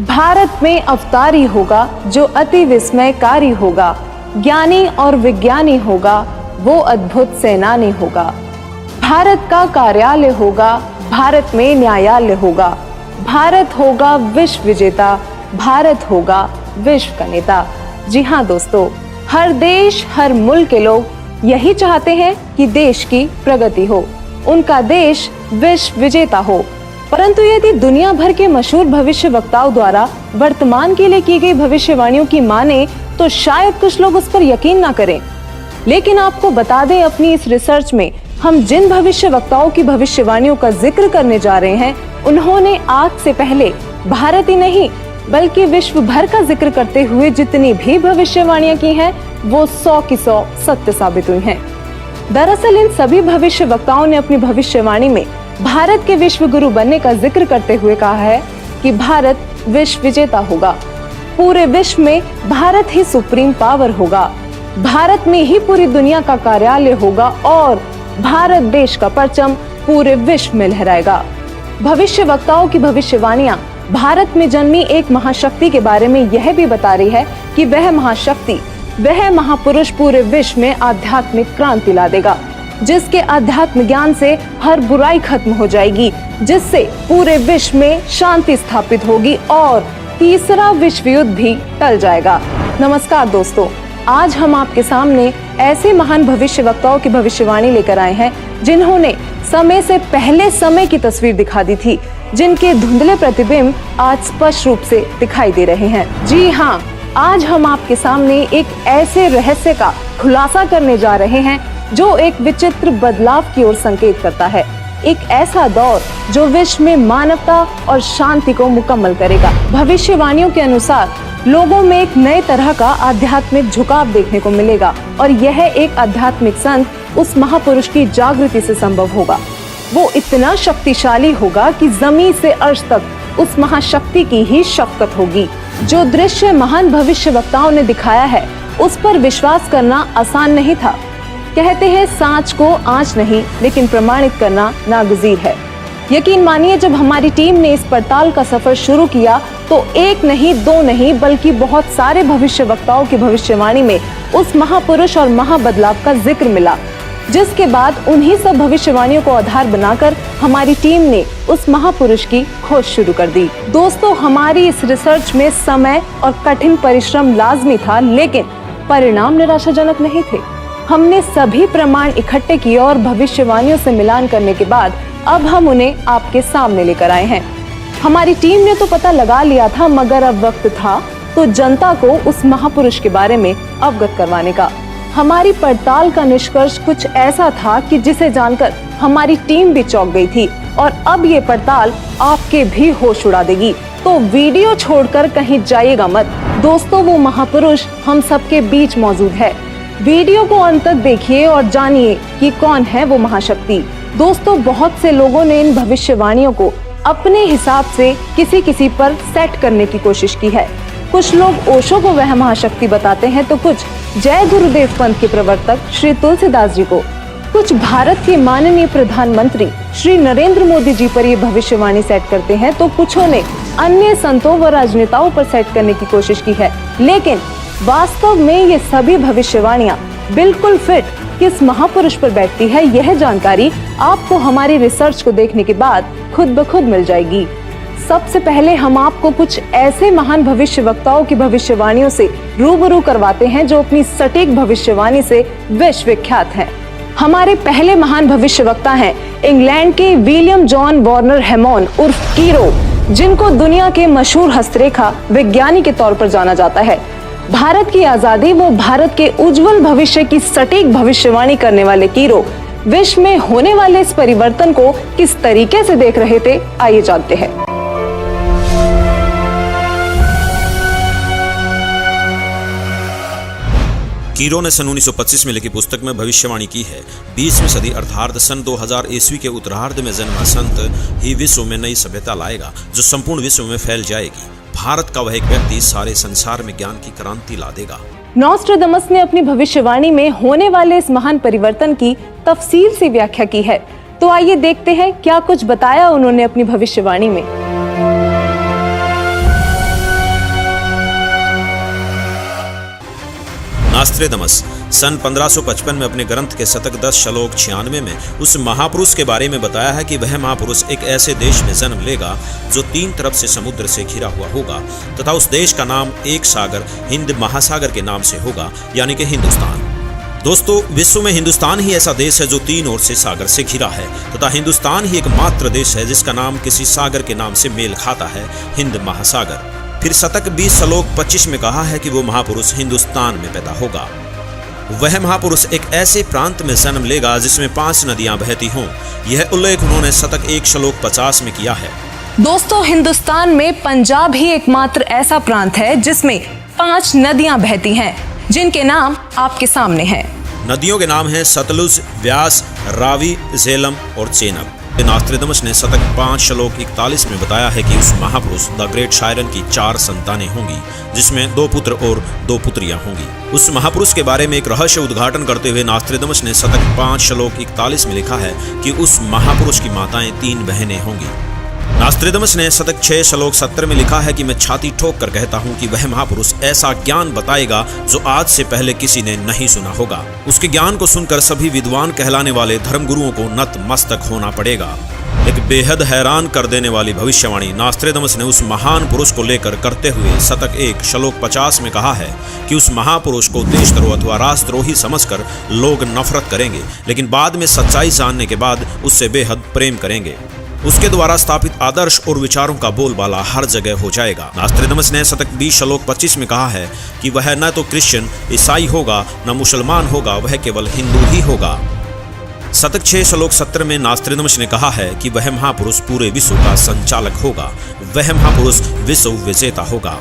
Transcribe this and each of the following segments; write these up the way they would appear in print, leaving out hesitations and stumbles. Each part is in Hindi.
भारत में अवतारी होगा जो अति विस्मयकारी होगा, ज्ञानी और विज्ञानी होगा वो अद्भुत सेनानी होगा। भारत का कार्यालय होगा, भारत में न्यायालय होगा, भारत होगा विश्व विजेता, भारत होगा विश्व का नेता। जी हाँ दोस्तों, हर देश हर मुल्क के लोग यही चाहते हैं कि देश की प्रगति हो, उनका देश विश्व विजेता हो। परंतु यदि दुनिया भर के मशहूर भविष्य वक्ताओं द्वारा वर्तमान के लिए की गई भविष्यवाणियों की माने तो शायद कुछ लोग उस पर यकीन ना करें। लेकिन आपको बता दें, अपनी इस रिसर्च में हम जिन भविष्य वक्ताओं की भविष्यवाणियों का जिक्र करने जा रहे हैं, उन्होंने आज से पहले भारत ही नहीं बल्कि विश्व भर का जिक्र करते हुए जितनी भी भविष्यवाणियां की हैं, वो 100 की 100 सत्य साबित हुई हैं। दरअसल इन सभी भविष्य वक्ताओं ने अपनी भविष्यवाणी में भारत के विश्व गुरु बनने का जिक्र करते हुए कहा है कि भारत विश्व विजेता होगा, पूरे विश्व में भारत ही सुप्रीम पावर होगा, भारत में ही पूरी दुनिया का कार्यालय होगा और भारत देश का परचम पूरे विश्व में लहराएगा। भविष्य वक्ताओं की भविष्यवाणियां भारत में जन्मी एक महाशक्ति के बारे में यह भी बता रही है कि वह महाशक्ति, वह महापुरुष पूरे विश्व में आध्यात्मिक क्रांति ला देगा, जिसके आध्यात्म ज्ञान से हर बुराई खत्म हो जाएगी, जिससे पूरे विश्व में शांति स्थापित होगी और तीसरा विश्व युद्ध भी टल जाएगा। नमस्कार दोस्तों, आज हम आपके सामने ऐसे महान भविष्य वक्ताओं की भविष्यवाणी लेकर आए हैं जिन्होंने समय से पहले समय की तस्वीर दिखा दी थी, जिनके धुंधले प्रतिबिंब आज स्पष्ट रूप से दिखाई दे रहे हैं। जी हाँ, आज हम आपके सामने एक ऐसे रहस्य का खुलासा करने जा रहे हैं जो एक विचित्र बदलाव की ओर संकेत करता है, एक ऐसा दौर जो विश्व में मानवता और शांति को मुकम्मल करेगा। भविष्यवाणियों के अनुसार लोगों में एक नए तरह का आध्यात्मिक झुकाव देखने को मिलेगा और यह एक आध्यात्मिक संत उस महापुरुष की जागृति से संभव होगा। वो इतना शक्तिशाली होगा कि जमीन से अर्श तक उस महाशक्ति की ही शक्ति होगी। जो दृश्य महान भविष्य वक्ताओं ने दिखाया है, उस पर विश्वास करना आसान नहीं था। कहते हैं सांच को आंच नहीं लेकिन प्रमाणित करना नागुज़ीर है। यकीन मानिए, जब हमारी टीम ने इस पड़ताल का सफर शुरू किया तो एक नहीं दो नहीं बल्कि बहुत सारे भविष्य वक्ताओं की भविष्यवाणी में उस महापुरुष और महाबदलाव का जिक्र मिला, जिसके बाद उन्हीं सब भविष्यवाणियों को आधार बनाकर हमारी टीम ने उस महापुरुष की खोज शुरू कर दी। दोस्तों, हमारी इस रिसर्च में समय और कठिन परिश्रम लाजमी था, लेकिन परिणाम निराशाजनक नहीं थे। हमने सभी प्रमाण इकट्ठे किए और भविष्यवाणियों से मिलान करने के बाद अब हम उन्हें आपके सामने लेकर आए हैं। हमारी टीम ने तो पता लगा लिया था, मगर अब वक्त था तो जनता को उस महापुरुष के बारे में अवगत करवाने का। हमारी पड़ताल का निष्कर्ष कुछ ऐसा था कि जिसे जानकर हमारी टीम भी चौंक गई थी और अब ये पड़ताल आपके भी होश उड़ा देगी। तो वीडियो छोड़कर कहीं जाइएगा मत दोस्तों, वो महापुरुष हम सबके बीच मौजूद है। वीडियो को अंत तक देखिए और जानिए कि कौन है वो महाशक्ति। दोस्तों, बहुत से लोगों ने इन भविष्यवाणियों को अपने हिसाब से किसी पर सेट करने की कोशिश की है। कुछ लोग ओशो को वह महाशक्ति बताते हैं तो कुछ जय गुरुदेव पंथ के प्रवर्तक श्री तुलसीदास जी को, कुछ भारत के माननीय प्रधानमंत्री श्री नरेंद्र मोदी जी पर ये भविष्यवाणी सेट करते हैं तो कुछों ने अन्य संतों व राजनेताओं पर सेट करने की कोशिश की है। लेकिन वास्तव में ये सभी भविष्यवाणियां बिल्कुल फिट किस महापुरुष पर बैठती है, यह जानकारी आपको हमारी रिसर्च को देखने के बाद खुद ब खुद मिल जाएगी। सबसे पहले हम आपको कुछ ऐसे महान भविष्य वक्ताओं की भविष्यवाणियों से रूबरू करवाते हैं जो अपनी सटीक भविष्यवाणी से विश्व विख्यात हैं। हमारे पहले महान भविष्य वक्ता हैं इंग्लैंड के विलियम जॉन वार्नर हैमॉन उर्फ कीरो, जिनको दुनिया के मशहूर हस्तरेखा विज्ञानी के तौर पर जाना जाता है। भारत की आजादी व भारत के उज्जवल भविष्य की सटीक भविष्यवाणी करने वाले कीरो विश्व में होने वाले इस परिवर्तन को किस तरीके से देख रहे थे, आइए जानते हैं। कीरो ने सन 1925 में लिखी पुस्तक में भविष्यवाणी की है, 20वीं सदी अर्थात सन 2000 ईस्वी के उत्तरार्ध में जन्मा संत ही विश्व में नई सभ्यता लाएगा जो संपूर्ण विश्व में फैल जाएगी। भारत का वह एक व्यक्ति सारे संसार में ज्ञान की क्रांति ला देगा। नॉस्ट्राडामस ने अपनी भविष्यवाणी में होने वाले इस महान परिवर्तन की तफसील से व्याख्या की है। तो आइए देखते हैं क्या कुछ बताया उन्होंने अपनी भविष्यवाणी में। नास्त्रेदमस सन 1555 में अपने ग्रंथ के शतक 10 श्लोक 96 में उस महापुरुष के बारे में बताया है कि वह महापुरुष एक ऐसे देश में जन्म लेगा जो 3 तरफ से समुद्र से घिरा हुआ होगा तथा उस देश का नाम एक सागर हिंद महासागर के नाम से होगा, यानी कि हिंदुस्तान। दोस्तों, विश्व में हिंदुस्तान ही ऐसा देश है जो 3 ओर से सागर से घिरा है तथा हिंदुस्तान ही एकमात्र देश है जिसका नाम किसी सागर के नाम से मेल खाता है, हिंद महासागर। फिर शतक 20 श्लोक 25 में कहा है कि वो महापुरुष हिंदुस्तान में पैदा होगा। वह महापुरुष एक ऐसे प्रांत में जन्म लेगा जिसमें 5 नदियां बहती हों। यह उल्लेख उन्होंने शतक 1 श्लोक 50 में किया है। दोस्तों, हिंदुस्तान में पंजाब ही एकमात्र ऐसा प्रांत है जिसमें 5 नदियां बहती हैं, जिनके नाम आपके सामने हैं। नदियों के नाम हैं सतलुज, व्यास, रावी, झेलम और चेनाब। नास्त्रेदमस ने शतक 5 श्लोक 41 में बताया है कि उस महापुरुष द ग्रेट शायरन की 4 संतानें होंगी, जिसमें 2 पुत्र और 2 पुत्रियां होंगी। उस महापुरुष के बारे में एक रहस्य उद्घाटन करते हुए नास्त्रेदमस ने शतक 5 श्लोक 41 में लिखा है कि उस महापुरुष की माताएं 3 बहनें होंगी। नास्त्रेदमस ने शतक 6 श्लोक 70 में लिखा है कि मैं छाती ठोक कर कहता हूं कि वह महापुरुष ऐसा ज्ञान बताएगा जो आज से पहले किसी ने नहीं सुना होगा। उसके ज्ञान को सुनकर सभी विद्वान कहलाने वाले धर्मगुरुओं को नतमस्तक होना पड़ेगा। एक बेहद हैरान कर देने वाली भविष्यवाणी नास्त्रेदमस ने उस महान पुरुष को लेकर करते हुए शतक 1 श्लोक 50 में कहा है कि उस महापुरुष को देशद्रोह अथवा राष्ट्रद्रोही समझकर लोग नफरत करेंगे, लेकिन बाद में सच्चाई जानने के बाद उससे बेहद प्रेम करेंगे। उसके द्वारा स्थापित आदर्श और विचारों का बोलबाला हर जगह हो जाएगा। नास्त्रेदमस ने शतक 20 श्लोक 25 में कहा है कि वह न तो क्रिश्चियन ईसाई होगा न मुसलमान होगा, वह केवल हिंदू ही होगा। शतक 6 श्लोक 70 में नास्त्रेदमस ने कहा है कि वह महापुरुष पूरे विश्व का संचालक होगा, वह महापुरुष विश्व विजेता होगा।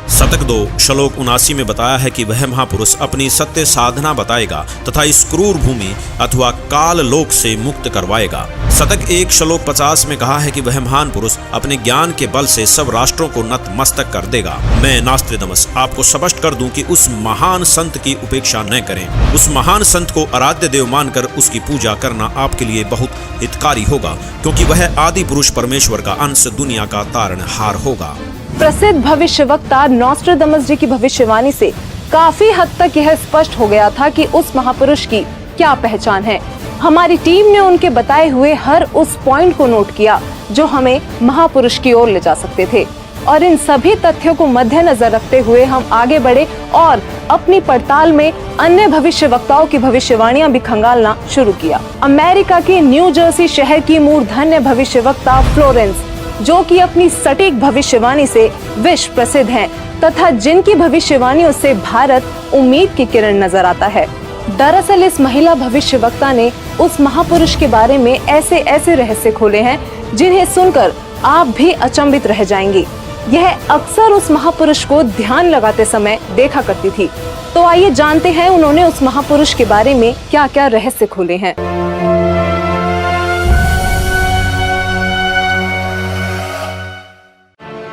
शतक 2 श्लोक 79 में बताया है कि वह महापुरुष अपनी सत्य साधना बताएगा तथा इस क्रूर भूमि अथवा काल लोक से मुक्त करवाएगा। शतक 1 श्लोक 50 में कहा है कि वह महान पुरुष अपने ज्ञान के बल से सब राष्ट्रों को नतमस्तक कर देगा। मैं नास्त्रेदमस आपको स्पष्ट कर दूं कि उस महान संत की उपेक्षा न करें। उस महान संत को आराध्य देव मानकर उसकी पूजा करना आपके लिए बहुत हितकारी होगा, क्योंकि वह आदि पुरुष परमेश्वर का अंश दुनिया का तारणहार होगा। प्रसिद्ध भविष्यवक्ता नॉस्ट्रेडमस जी की भविष्यवाणी से काफी हद तक यह स्पष्ट हो गया था कि उस महापुरुष की क्या पहचान है। हमारी टीम ने उनके बताए हुए हर उस पॉइंट को नोट किया जो हमें महापुरुष की ओर ले जा सकते थे, और इन सभी तथ्यों को मद्देनजर रखते हुए हम आगे बढ़े और अपनी पड़ताल में अन्य भविष्यवक्ताओं की भविष्यवाणियां भी खंगालना शुरू किया। अमेरिका के न्यू जर्सी शहर की मूर्धन्य भविष्यवक्ता फ्लोरेंस, जो कि अपनी सटीक भविष्यवाणी से विश्व प्रसिद्ध हैं तथा जिनकी भविष्यवाणियों से भारत उम्मीद की किरण नजर आता है। दरअसल इस महिला भविष्यवक्ता ने उस महापुरुष के बारे में ऐसे ऐसे रहस्य खोले हैं जिन्हें सुनकर आप भी अचंभित रह जाएंगे। यह अक्सर उस महापुरुष को ध्यान लगाते समय देखा करती थी। तो आइए जानते हैं उन्होंने उस महापुरुष के बारे में क्या क्या रहस्य खोले हैं।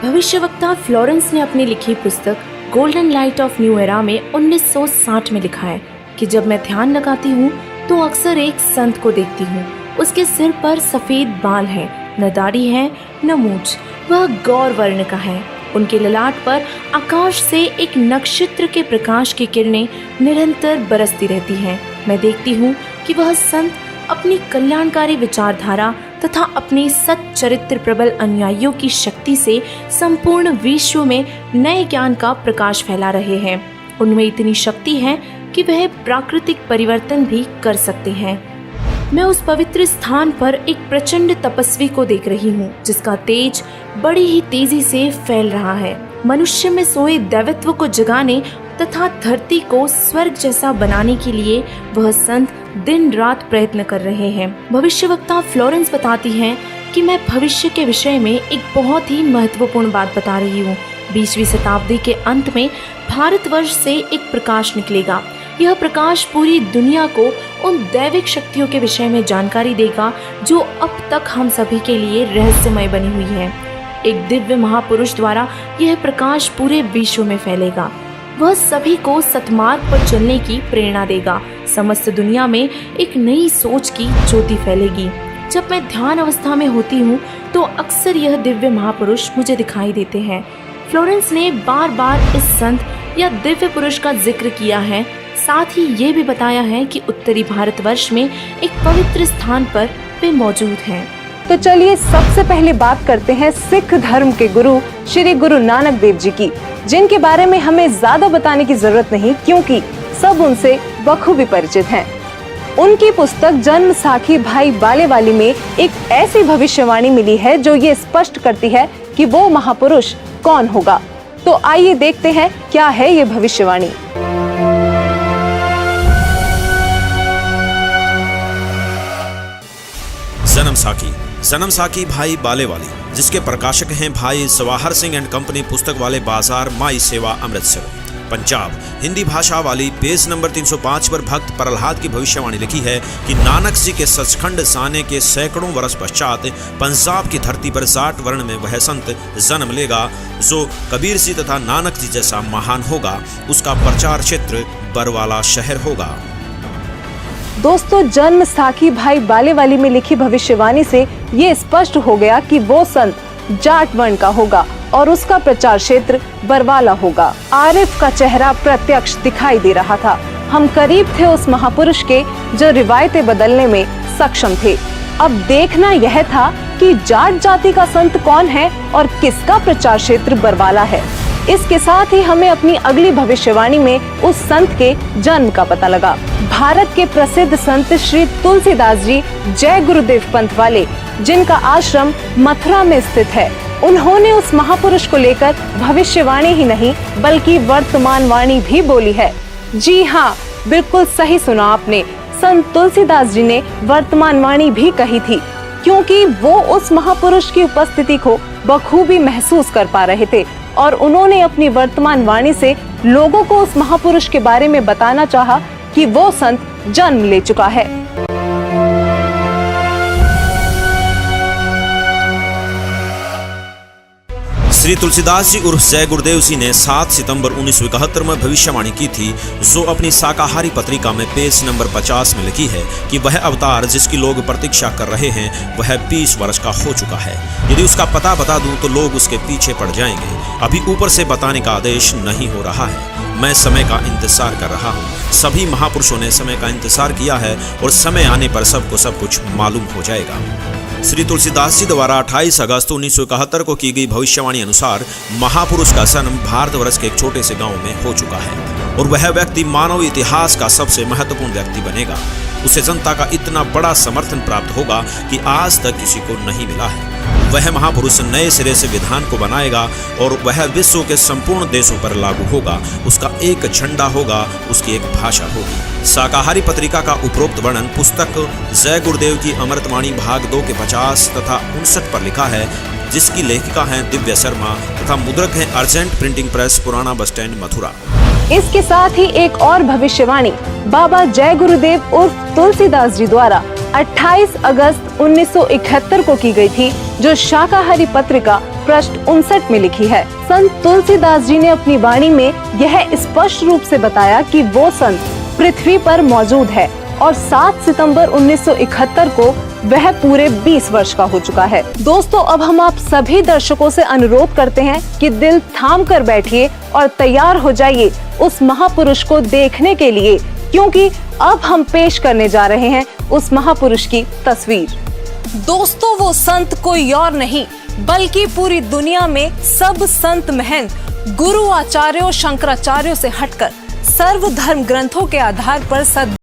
भविष्यवक्ता फ्लोरेंस ने अपनी लिखी पुस्तक golden light of new era में 1960 में लिखा है कि जब मैं ध्यान लगाती हूँ तो अक्सर एक संत को देखती हूँ। उसके सिर पर सफेद बाल हैं, न दाढ़ी है न मूंछ, वह गौर वर्ण का है। उनके ललाट पर आकाश से एक नक्षत्र के प्रकाश की किरणें निरंतर बरसती रहती हैं। मैं देखती हूँ कि वह संत अपनी कल्याणकारी विचारधारा तथा अपने सच्चरित्र प्रबल अनुयायियों की शक्ति से संपूर्ण विश्व में नए ज्ञान का प्रकाश फैला रहे हैं। उनमें इतनी शक्ति है कि वह प्राकृतिक परिवर्तन भी कर सकते हैं। मैं उस पवित्र स्थान पर एक प्रचंड तपस्वी को देख रही हूँ जिसका तेज बड़ी ही तेजी से फैल रहा है। मनुष्य में सोए दैवत्व को जगाने तथा धरती को स्वर्ग जैसा बनाने के लिए वह संत दिन रात प्रयत्न कर रहे हैं। भविष्यवक्ता फ्लोरेंस बताती हैं कि मैं भविष्य के विषय में एक बहुत ही महत्वपूर्ण बात बता रही हूँ। 20वीं शताब्दी के अंत में भारतवर्ष से एक प्रकाश निकलेगा। यह प्रकाश पूरी दुनिया को उन दैविक शक्तियों के विषय में जानकारी देगा जो अब तक हम सभी के लिए रहस्यमय बनी हुई है। एक दिव्य महापुरुष द्वारा यह प्रकाश पूरे विश्व में फैलेगा। वह सभी को सतमार्ग पर चलने की प्रेरणा देगा। समस्त दुनिया में एक नई सोच की ज्योति फैलेगी। जब मैं ध्यान अवस्था में होती हूँ तो अक्सर यह दिव्य महापुरुष मुझे दिखाई देते हैं। फ्लोरेंस ने बार बार इस संत या दिव्य पुरुष का जिक्र किया है। साथ ही ये भी बताया है कि उत्तरी भारतवर्ष में एक पवित्र स्थान पर वे मौजूद हैं। तो चलिए सबसे पहले बात करते हैं सिख धर्म के गुरु श्री गुरु नानक देव जी की, जिनके बारे में हमें ज्यादा बताने की जरूरत नहीं, क्योंकि सब उनसे बखूबी परिचित हैं। उनकी पुस्तक जन्म साखी भाई बालेवाली में एक ऐसी भविष्यवाणी मिली है जो ये स्पष्ट करती है कि वो महापुरुष कौन होगा। तो आइए देखते हैं क्या है ये भविष्यवाणी। जन्म साखी भाई बालेवाली, जिसके प्रकाशक हैं भाई सवाहर सिंह एंड कंपनी, पुस्तक वाले बाजार, माई सेवा, अमृतसर, पंजाब। हिंदी भाषा वाली, पेज नंबर 305 पर भक्त प्रहलाद की भविष्यवाणी लिखी है कि नानक जी के सचखंड आने के सैकड़ों वर्ष पश्चात पंजाब की धरती पर जाट वर्ण में वह संत जन्म लेगा जो कबीर जी तथा नानक जी जैसा महान होगा। उसका प्रचार क्षेत्र बरवाला शहर होगा। दोस्तों, जन्म साखी भाई बालेवाली में लिखी भविष्यवाणी से ये स्पष्ट हो गया कि वो संत जाट वर्ण का होगा और उसका प्रचार क्षेत्र बरवाला होगा। आरिफ का चेहरा प्रत्यक्ष दिखाई दे रहा था। हम करीब थे उस महापुरुष के जो रिवायतें बदलने में सक्षम थे। अब देखना यह था कि जाट जाति का संत कौन है और किसका प्रचार क्षेत्र बरवाला है। इसके साथ ही हमें अपनी अगली भविष्यवाणी में उस संत के जन्म का पता लगा। भारत के प्रसिद्ध संत श्री तुलसीदास जी जय गुरुदेव पंथ वाले, जिनका आश्रम मथुरा में स्थित है, उन्होंने उस महापुरुष को लेकर भविष्यवाणी ही नहीं बल्कि वर्तमान वाणी भी बोली है। जी हाँ, बिल्कुल सही सुना आपने। संत तुलसीदास जी ने वर्तमान वाणी भी कही थी, क्योंकि वो उस महापुरुष की उपस्थिति को बखूबी महसूस कर पा रहे थे और उन्होंने अपनी वर्तमान वाणी से लोगों को उस महापुरुष के बारे में बताना चाहा कि वो संत जन्म ले चुका है। श्री तुलसीदास जी उर्फ जय गुरुदेव जी ने 7 सितंबर 1971 में भविष्यवाणी की थी, जो अपनी शाकाहारी पत्रिका में पेज नंबर 50 में लिखी है कि वह अवतार जिसकी लोग प्रतीक्षा कर रहे हैं वह 20 वर्ष का हो चुका है। यदि उसका पता बता दूं तो लोग उसके पीछे पड़ जाएंगे। अभी ऊपर से बताने का आदेश नहीं हो रहा है। मैं समय का इंतजार कर रहा हूँ। सभी महापुरुषों ने समय का इंतजार किया है और समय आने पर सबको सब कुछ मालूम हो जाएगा। श्री तुलसीदास जी द्वारा 28 अगस्त 1971 को की गई भविष्यवाणी अनुसार महापुरुष का जन्म भारतवर्ष के एक छोटे से गांव में हो चुका है और वह व्यक्ति मानव इतिहास का सबसे महत्वपूर्ण व्यक्ति बनेगा। उसे जनता का इतना बड़ा समर्थन प्राप्त होगा कि आज तक किसी को नहीं मिला है। वह महापुरुष नए सिरे से विधान को बनाएगा और वह विश्व के संपूर्ण देशों पर लागू होगा। उसका एक झंडा होगा, उसकी एक भाषा होगी। शाकाहारी पत्रिका का उपरोक्त वर्णन पुस्तक जय गुरुदेव की अमृतवाणी भाग 2 के 50 तथा 59 पर लिखा है, जिसकी लेखिका हैं दिव्या शर्मा तथा मुद्रक हैं अर्जेंट प्रिंटिंग प्रेस, पुराना बस स्टैंड, मथुरा। इसके साथ ही एक और भविष्यवाणी बाबा जय गुरुदेव उर्फ तुलसीदास जी द्वारा 28 अगस्त 1971 को की गई थी, जो शाकाहारी पत्रिका पृष्ठ 59 में लिखी है। संत तुलसीदास जी ने अपनी वाणी में यह स्पष्ट रूप से बताया कि वो संत पृथ्वी पर मौजूद है और 7 सितंबर 1971 को वह पूरे 20 वर्ष का हो चुका है। दोस्तों, अब हम आप सभी दर्शकों से अनुरोध करते हैं कि दिल थाम कर बैठिए और तैयार हो जाइए उस महापुरुष को देखने के लिए, क्योंकि अब हम पेश करने जा रहे हैं उस महापुरुष की तस्वीर। दोस्तों, वो संत कोई और नहीं बल्कि पूरी दुनिया में सब संत महंत गुरु आचार्यों शंकराचार्यों से हटकर सर्व धर्म ग्रंथों के आधार पर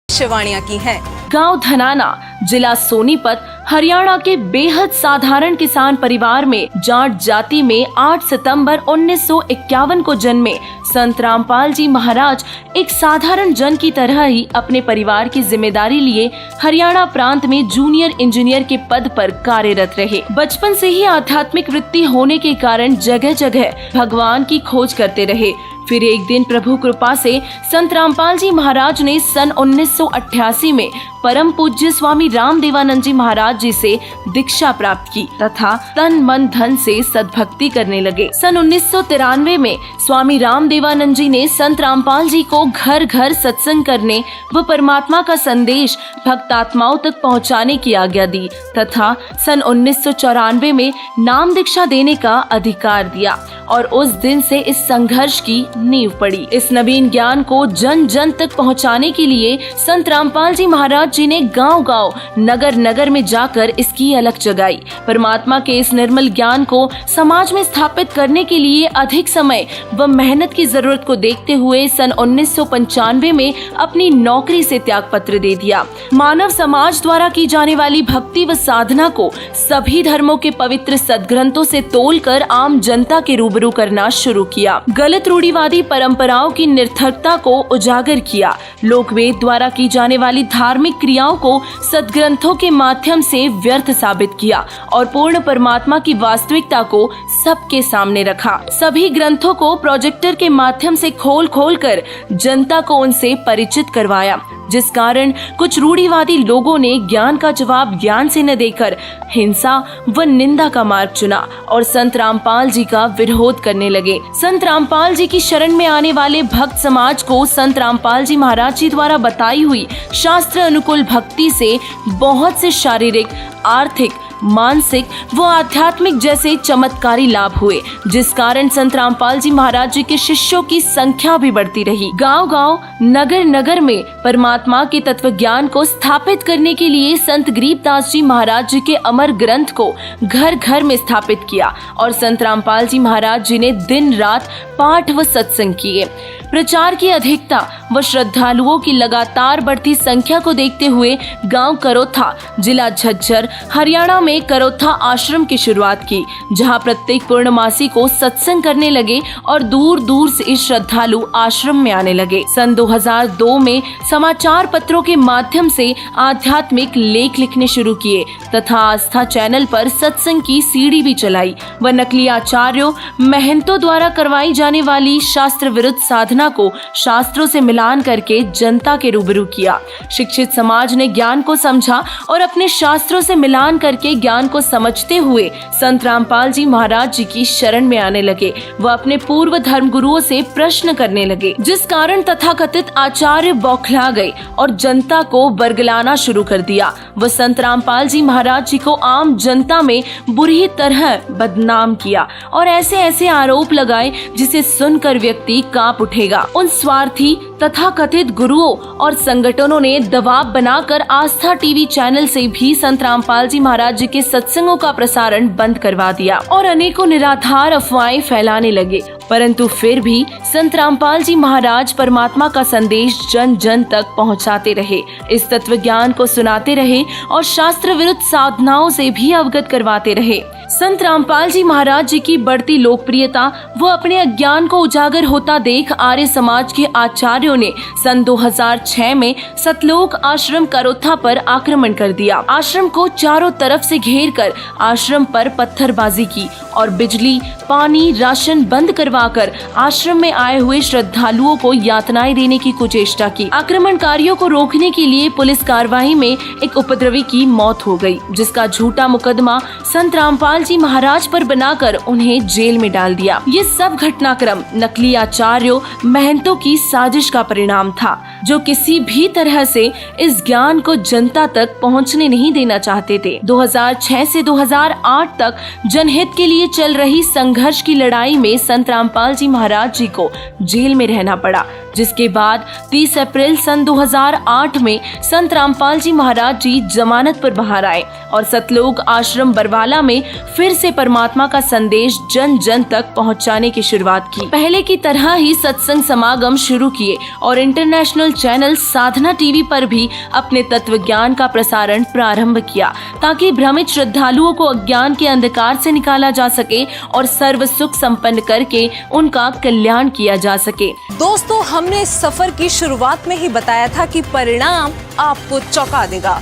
भविष्यवाणियां की हैं। गांव धनाना, जिला सोनीपत, हरियाणा के बेहद साधारण किसान परिवार में जाट जाति में 8 सितंबर 1951 को जन्मे संत रामपाल जी महाराज एक साधारण जन की तरह ही अपने परिवार की जिम्मेदारी लिए हरियाणा प्रांत में जूनियर इंजीनियर के पद पर कार्यरत रहे। बचपन से ही आध्यात्मिक वृत्ति होने के कारण जगह जगह भगवान की खोज करते रहे। फिर एक दिन प्रभु कृपा से संत रामपाल जी महाराज ने सन 1988 में परम पूज्य स्वामी राम देवानंद जी महाराज जी से दीक्षा प्राप्त की तथा तन मन धन से सद्भक्ति करने लगे। सन 1993 में स्वामी राम देवानंद जी ने संत रामपाल जी को घर घर सत्संग करने व परमात्मा का संदेश भक्त आत्माओं तक पहुंचाने की आज्ञा दी तथा सन 1994 में नाम दीक्षा देने का अधिकार दिया और उस दिन से इस संघर्ष की नींव पड़ी। इस नवीन ज्ञान को जन जन तक पहुंचाने के लिए संत रामपाल जी महाराज जी ने गांव-गांव, नगर-नगर में जाकर इसकी अलख जगाई। परमात्मा के इस निर्मल ज्ञान को समाज में स्थापित करने के लिए अधिक समय व मेहनत की जरूरत को देखते हुए सन 1995 में अपनी नौकरी से त्यागपत्र दे दिया। मानव समाज द्वारा की जाने वाली भक्ति व साधना को सभी धर्मों के पवित्र सदग्रंथों से तोलकर आम जनता के रूबरू करना शुरू किया। गलत रूढ़िवादी परंपराओं की निरर्थकता को उजागर किया। लोकवेद द्वारा की जाने वाली धार्मिक क्रियाओं को सदग्रंथों के माध्यम से व्यर्थ साबित किया और पूर्ण परमात्मा की वास्तविकता को सबके सामने रखा। सभी ग्रंथों को प्रोजेक्टर के माध्यम से खोल खोल कर जनता को उनसे परिचित करवाया, जिस कारण कुछ रूढ़िवादी लोगों ने ज्ञान का जवाब ज्ञान से न देकर हिंसा व निंदा का मार्ग चुना और संत रामपाल जी का विरोध करने लगे। संत रामपाल जी की शरण में आने वाले भक्त समाज को संत रामपाल जी महाराज जी द्वारा बताई हुई शास्त्र अनुकूल भक्ति से बहुत से शारीरिक, आर्थिक, मानसिक व आध्यात्मिक जैसे चमत्कारी लाभ हुए, जिस कारण संत रामपाल जी महाराज जी के शिष्यों की संख्या भी बढ़ती रही। गांव-गांव, नगर-नगर में परमात्मा के तत्व ज्ञान को स्थापित करने के लिए संत गरीबदास जी महाराज जी के अमर ग्रंथ को घर घर में स्थापित किया और संत रामपाल जी महाराज जी ने दिन रात पाठ व सत्संग किए। प्रचार की अधिकता व श्रद्धालुओं की लगातार बढ़ती संख्या को देखते हुए गांव करोथा, जिला झज्जर, हरियाणा में करोथा आश्रम की शुरुआत की, जहां प्रत्येक पूर्णमासी को सत्संग करने लगे और दूर दूर से इस श्रद्धालु आश्रम में आने लगे। सन 2002 में समाचार पत्रों के माध्यम से आध्यात्मिक लेख लिखने शुरू किए तथा आस्था चैनल पर सत्संग की सीडी भी चलाई व नकली आचार्यों, महंतों द्वारा करवाई जाने वाली शास्त्र विरुद्ध साधना को शास्त्रों से मिलान करके जनता के रूबरू किया। शिक्षित समाज ने ज्ञान को समझा और अपने शास्त्रों से मिलान करके ज्ञान को समझते हुए संत रामपाल जी महाराज जी की शरण में आने लगे व अपने पूर्व धर्म गुरुओं से प्रश्न करने लगे, जिस कारण तथाकथित आचार्य बौखला गए और जनता को बरगलाना शुरू कर दिया। व संत रामपाल जी महाराज जी को आम जनता में बुरी तरह बदनाम किया और ऐसे ऐसे आरोप लगाए जिसे सुनकर व्यक्ति कांप उठेगा। उन स्वार्थी तथा कथित गुरुओं और संगठनों ने दबाव बनाकर आस्था टीवी चैनल से भी संत रामपाल जी महाराज जी के सत्संगों का प्रसारण बंद करवा दिया और अनेकों निराधार अफवाहें फैलाने लगे। परंतु फिर भी संत रामपाल जी महाराज परमात्मा का संदेश जन जन तक पहुंचाते रहे, इस तत्व ज्ञान को सुनाते रहे और शास्त्र विरुद्ध साधनाओं से भी अवगत करवाते रहे। संत रामपाल जी महाराज जी की बढ़ती लोकप्रियता व अपने अज्ञान को उजागर होता देख आर्य समाज के आचार्यों ने सन 2006 में सतलोक आश्रम करोथा पर आक्रमण कर दिया। आश्रम को चारों तरफ से घेर कर आश्रम पर पत्थरबाजी की और बिजली, पानी, राशन बंद करवाकर आश्रम में आए हुए श्रद्धालुओं को यातनाएं देने की कुचेष्टा की। आक्रमणकारियों को रोकने के लिए पुलिस कार्रवाई में एक उपद्रवी की मौत हो गई, जिसका झूठा मुकदमा संत रामपाल जी महाराज पर बनाकर उन्हें जेल में डाल दिया। ये सब घटनाक्रम नकली आचार्यों, महंतों की साजिश का परिणाम था, जो किसी भी तरह से इस ज्ञान को जनता तक पहुंचने नहीं देना चाहते थे। 2006 से 2008 तक जनहित के लिए चल रही संघर्ष की लड़ाई में संत रामपाल जी महाराज जी को जेल में रहना पड़ा, जिसके बाद 30 अप्रैल सन 2008 में संत रामपाल जी महाराज जी जमानत पर बाहर आए और सतलोक आश्रम बरवाला में फिर से परमात्मा का संदेश जन जन तक पहुंचाने की शुरुआत की। पहले की तरह ही सत्संग समागम शुरू किए और इंटरनेशनल चैनल साधना टीवी पर भी अपने तत्व ज्ञान का प्रसारण प्रारंभ किया, ताकि भ्रमित श्रद्धालुओं को अज्ञान के अंधकार से निकाला जा सके और सर्व सुख संपन्न करके उनका कल्याण किया जा सके। दोस्तों, हमने इस सफर की शुरुआत में ही बताया था कि परिणाम आपको चौंका देगा।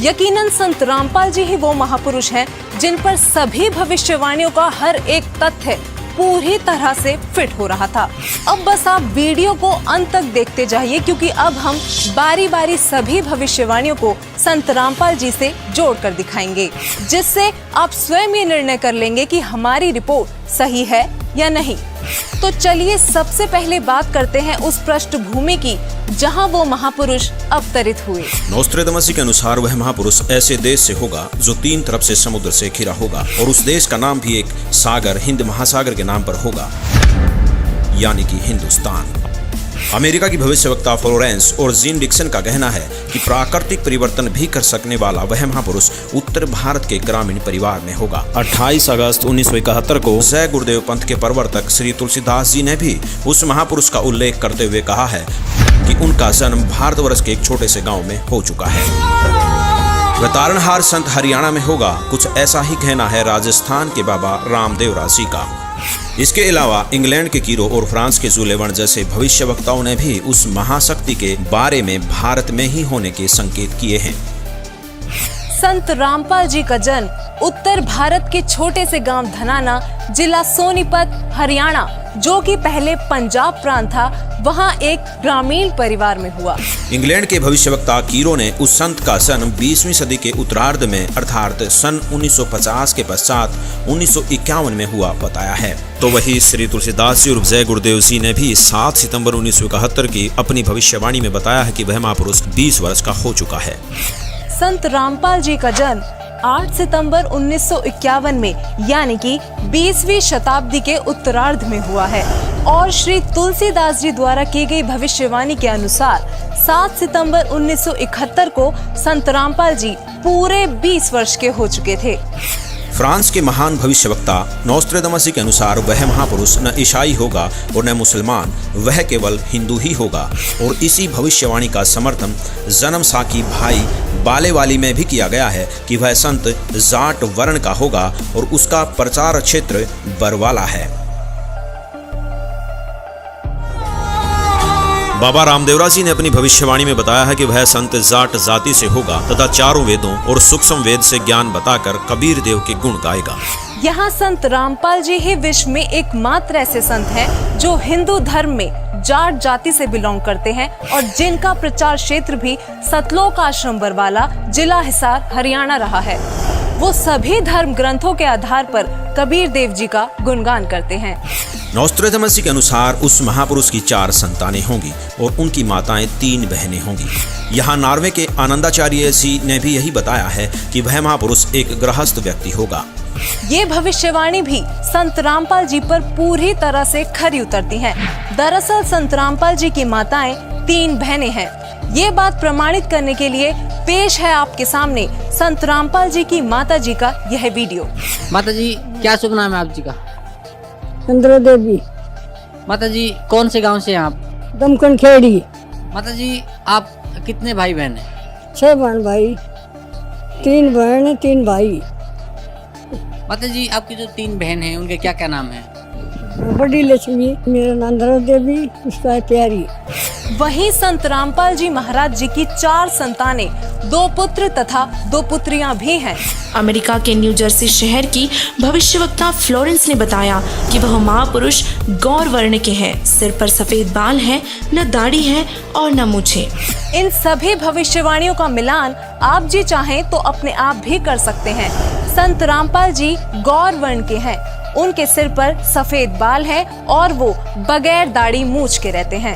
यकीनन संत रामपाल जी ही वो महापुरुष हैं जिन पर सभी भविष्यवाणियों का हर एक तथ्य पूरी तरह से फिट हो रहा था। अब बस आप वीडियो को अंत तक देखते जाइए, क्योंकि अब हम बारी बारी सभी भविष्यवाणियों को संत रामपाल जी से जोड़कर दिखाएंगे, जिससे आप स्वयं ये निर्णय कर लेंगे कि हमारी रिपोर्ट सही है या नहीं। तो चलिए सबसे पहले बात करते हैं उस पृष्ठभूमि की जहां वो महापुरुष अवतरित हुए। नोस्ट्रेदामस के अनुसार वह महापुरुष ऐसे देश से होगा जो 3 तरफ से समुद्र से घिरा होगा, और उस देश का नाम भी एक सागर, हिंद महासागर के नाम पर होगा, यानी कि हिंदुस्तान। अमेरिका की भविष्यवक्ता फ्लोरेंस और जीन डिक्सन का कहना है कि प्राकृतिक परिवर्तन भी कर सकने वाला वह महापुरुष उत्तर भारत के ग्रामीण परिवार में होगा। 28 अगस्त 1971 को जय गुरुदेव पंथ के प्रवर्तक श्री तुलसीदास जी ने भी उस महापुरुष का उल्लेख करते हुए कहा है कि उनका जन्म भारतवर्ष के एक छोटे से गांव में हो चुका है। वह तारणहार संत हरियाणा में होगा। कुछ ऐसा ही कहना है राजस्थान के बाबा रामदेव जी का। इसके अलावा इंग्लैंड के कीरो और फ्रांस के जुलेवन जैसे भविष्यवक्ताओं ने भी उस महाशक्ति के बारे में भारत में ही होने के संकेत किए हैं। संत रामपाल जी का जन्म उत्तर भारत के छोटे से गांव धनाना, जिला सोनीपत, हरियाणा, जो कि पहले पंजाब प्रांत था, वहां एक ग्रामीण परिवार में हुआ। इंग्लैंड के भविष्यवक्ता कीरो ने उस संत का जन्म 20वीं सदी के उत्तरार्ध में अर्थात सन 1950 के पश्चात 1951 में हुआ बताया है। तो वही श्री तुलसीदास जी और जय गुरुदेव जी ने भी 7 सितंबर 1971 की अपनी भविष्यवाणी में बताया है कि वह महापुरुष 20 वर्ष का हो चुका है। संत रामपाल जी का जन्म 8 सितंबर 1951 में, यानी कि 20वीं शताब्दी के उत्तरार्ध में हुआ है, और श्री तुलसीदास जी द्वारा की गई भविष्यवाणी के अनुसार 7 सितंबर 1971 को संत रामपाल जी पूरे 20 वर्ष के हो चुके थे। फ्रांस के महान भविष्यवक्ता नोस्ट्रेदामस के अनुसार वह महापुरुष न ईसाई होगा और न मुसलमान, वह केवल हिंदू ही होगा। और इसी भविष्यवाणी का समर्थन जन्म साकी भाई बालेवाली में भी किया गया है कि वह संत जाट वर्ण का होगा और उसका प्रचार क्षेत्र बरवाला है। बाबा रामदेवरा जी ने अपनी भविष्यवाणी में बताया है कि वह संत जाट जाति से होगा तथा चारों वेदों और सूक्ष्म वेद से ज्ञान बताकर कबीर देव के गुण गाएगा। यहाँ संत रामपाल जी ही विश्व में एकमात्र ऐसे संत हैं जो हिंदू धर्म में जाट जाति से बिलोंग करते हैं, और जिनका प्रचार क्षेत्र भी सतलोक आश्रम बरवाला, जिला हिसार, हरियाणा रहा है। वो सभी धर्म ग्रंथों के आधार पर कबीर देव जी का गुणगान करते हैं। नोस्ट्रेदामस के अनुसार उस महापुरुष की 4 संतानें होंगी और उनकी माताएं 3 बहनें होंगी। यहाँ नॉर्वे के आनंदाचार्य जी ने भी यही बताया है कि वह महापुरुष एक गृहस्थ व्यक्ति होगा। ये भविष्यवाणी भी संत रामपाल जी पर पूरी तरह से खरी उतरती हैं। दरअसल संत रामपाल जी की माताएं 3 बहनें हैं। ये बात प्रमाणित करने के लिए पेश है आपके सामने संत रामपाल जी की माता जी का यह वीडियो। माता जी, क्या शुभ नाम है आप जी का? चंद्र देवी। माता जी, कौन से गांव से हैं आप? दमकन खेड़ी। माता जी, आप कितने भाई बहन हैं? 6 बहन भाई, 3 बहन 3 भाई। माता जी, आपकी जो 3 बहन हैं उनके क्या क्या नाम हैं? बड़ी लक्ष्मी, मेरा नाम धरा देवी, उसका है प्यारी। वहीं संत रामपाल जी महाराज जी की 4 संतानें, 2 पुत्र तथा 2 पुत्रियां भी हैं। अमेरिका के न्यू जर्सी शहर की भविष्यवक्ता फ्लोरेंस ने बताया कि वह महापुरुष गौर वर्ण के हैं। सिर पर सफेद बाल हैं, न दाढ़ी है और न मूछें। इन सभी भविष्यवाणियों का मिलान आप जी चाहें तो अपने आप भी कर सकते हैं। संत रामपाल जी गौर वर्ण के हैं, उनके सिर पर सफेद बाल है और वो बगैर दाढ़ी मूछ के रहते हैं।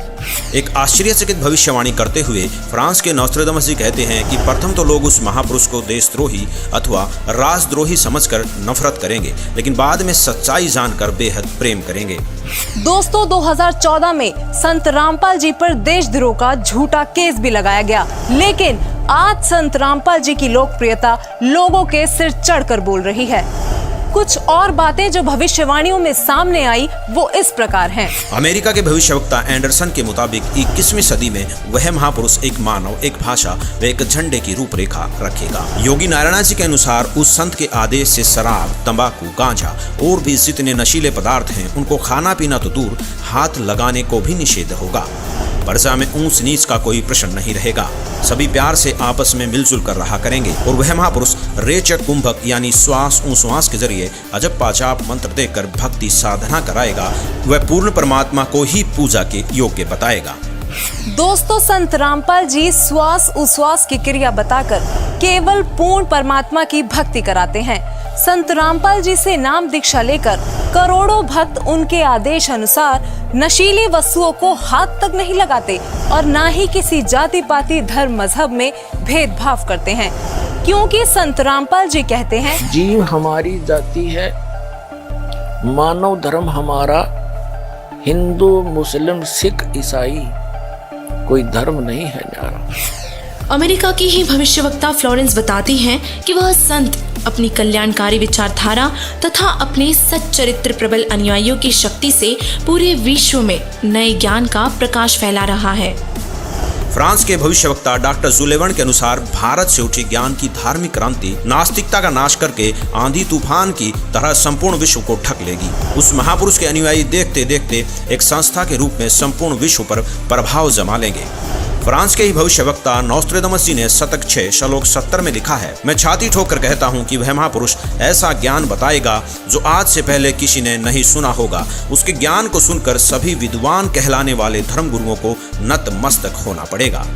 एक आश्चर्यचकित भविष्यवाणी करते हुए फ्रांस के नोस्ट्रेदामस जी कहते हैं कि प्रथम तो लोग उस महापुरुष को देशद्रोही अथवा राष्ट्रद्रोही समझकर नफरत करेंगे, लेकिन बाद में सच्चाई जानकर बेहद प्रेम करेंगे। दोस्तों, 2014 में संत रामपाल जी पर देशद्रोह का झूठा केस भी लगाया गया, लेकिन आज संत रामपाल जी की लोकप्रियता लोगों के सिर चढ़कर बोल रही है। कुछ और बातें जो भविष्यवाणियों में सामने आई वो इस प्रकार हैं। अमेरिका के भविष्यवक्ता एंडरसन के मुताबिक 21वीं सदी में वह महापुरुष एक मानव, एक भाषा व एक झंडे की रूपरेखा रखेगा। योगी नारायण जी के अनुसार उस संत के आदेश से शराब, तंबाकू, गांजा और भी जितने नशीले पदार्थ हैं उनको खाना पीना तो दूर, हाथ लगाने को भी निषेध होगा। प्रजा में ऊंच नीच का कोई प्रश्न नहीं रहेगा। सभी प्यार से आपस में मिलजुल कर रहा करेंगे और वह महापुरुष रेचक कुंभक यानी श्वास उश्वास के जरिए अजप्पा जाप मंत्र देकर भक्ति साधना कराएगा। वह पूर्ण परमात्मा को ही पूजा के योग्य बताएगा। दोस्तों, संत रामपाल जी श्वास उश्वास की क्रिया बताकर केवल पूर्ण परमात्मा की भक्ति कराते हैं। संत रामपाल जी से नाम दीक्षा लेकर करोड़ों भक्त उनके आदेश अनुसार नशीली वस्तुओं को हाथ तक नहीं लगाते और ना ही किसी जाति पाति धर्म मजहब में भेदभाव करते हैं, क्योंकि संत रामपाल जी कहते हैं, जीव हमारी जाति है, मानव धर्म हमारा, हिंदू मुस्लिम सिख ईसाई कोई धर्म नहीं है न्यारा। अमेरिका की ही भविष्यवक्ता फ्लोरेंस बताती हैं कि वह संत अपनी कल्याणकारी विचारधारा तथा अपने सच्चरित्र प्रबल अनुयायियों की शक्ति से पूरे विश्व में नए ज्ञान का प्रकाश फैला रहा है। फ्रांस के भविष्यवक्ता डॉक्टर जुलेवन के अनुसार भारत से उठी ज्ञान की धार्मिक क्रांति नास्तिकता का नाश करके आंधी तूफान की तरह संपूर्ण विश्व को ढक लेगी। उस महापुरुष के अनुयायी देखते देखते एक संस्था के रूप में संपूर्ण विश्व पर प्रभाव जमा लेंगे। फ्रांस के ही भविष्यवक्ता नोस्ट्रेदामस जी ने शतक 6 श्लोक 70 में लिखा है, मैं छाती ठोकर कहता हूँ कि वह महापुरुष ऐसा ज्ञान बताएगा जो आज से पहले किसी ने नहीं सुना होगा। उसके ज्ञान को सुनकर सभी विद्वान कहलाने वाले धर्म गुरुओं को नतमस्तक होना पड़ेगा।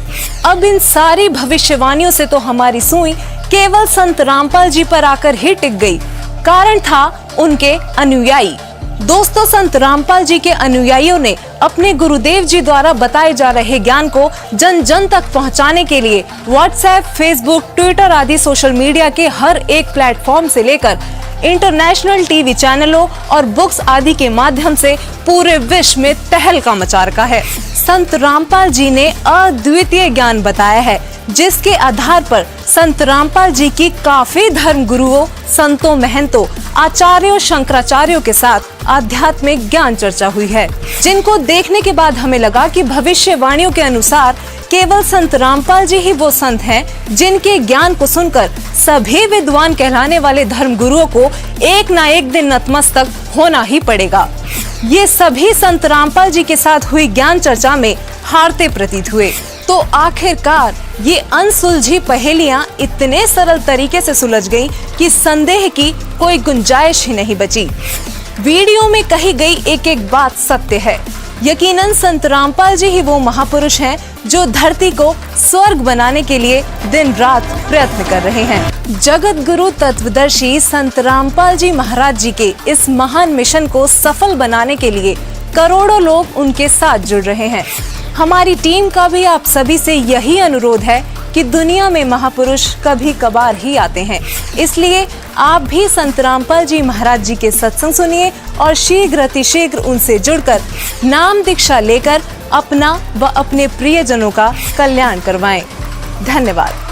अब इन सारी भविष्यवाणियों से तो हमारी सुई केवल संत रामपाल जी पर आकर ही टिक गई। कारण था उनके अनुयायी। दोस्तों, संत रामपाल जी के अनुयायियों ने अपने गुरुदेव जी द्वारा बताए जा रहे ज्ञान को जन जन तक पहुंचाने के लिए व्हाट्सएप, फेसबुक, ट्विटर आदि सोशल मीडिया के हर एक प्लेटफॉर्म से लेकर इंटरनेशनल टीवी चैनलों और बुक्स आदि के माध्यम से पूरे विश्व में तहलका मचा रखा है। संत रामपाल जी ने अद्वितीय ज्ञान बताया है, जिसके आधार पर संत रामपाल जी की काफी धर्म गुरुओं, संतों, महंतों, आचार्यों, शंकराचार्यों के साथ आध्यात्मिक ज्ञान चर्चा हुई है, जिनको देखने के बाद हमें लगा कि भविष्यवाणियों के अनुसार केवल संत रामपाल जी ही वो संत हैं जिनके ज्ञान को सुनकर सभी विद्वान कहलाने वाले धर्म गुरुओं को एक ना एक दिन नतमस्तक होना ही पड़ेगा। ये सभी संत रामपाल जी के साथ हुई ज्ञान चर्चा में हारते प्रतीत हुए। तो आखिरकार ये अनसुलझी पहेलियां इतने सरल तरीके से सुलझ गई कि संदेह की कोई गुंजाइश ही नहीं बची। वीडियो में कही गई एक एक बात सत्य है। यकीनन संत रामपाल जी ही वो महापुरुष हैं जो धरती को स्वर्ग बनाने के लिए दिन रात प्रयत्न कर रहे हैं। जगत गुरु तत्वदर्शी संत रामपाल जी महाराज जी के इस महान मिशन को सफल बनाने के लिए करोड़ों लोग उनके साथ जुड़ रहे हैं। हमारी टीम का भी आप सभी से यही अनुरोध है कि दुनिया में महापुरुष कभी कभार ही आते हैं, इसलिए आप भी संत रामपाल जी महाराज जी के सत्संग सुनिए और शीघ्र अतिशीघ्र उनसे जुड़कर नाम दीक्षा लेकर अपना व अपने प्रियजनों का कल्याण करवाएं। धन्यवाद।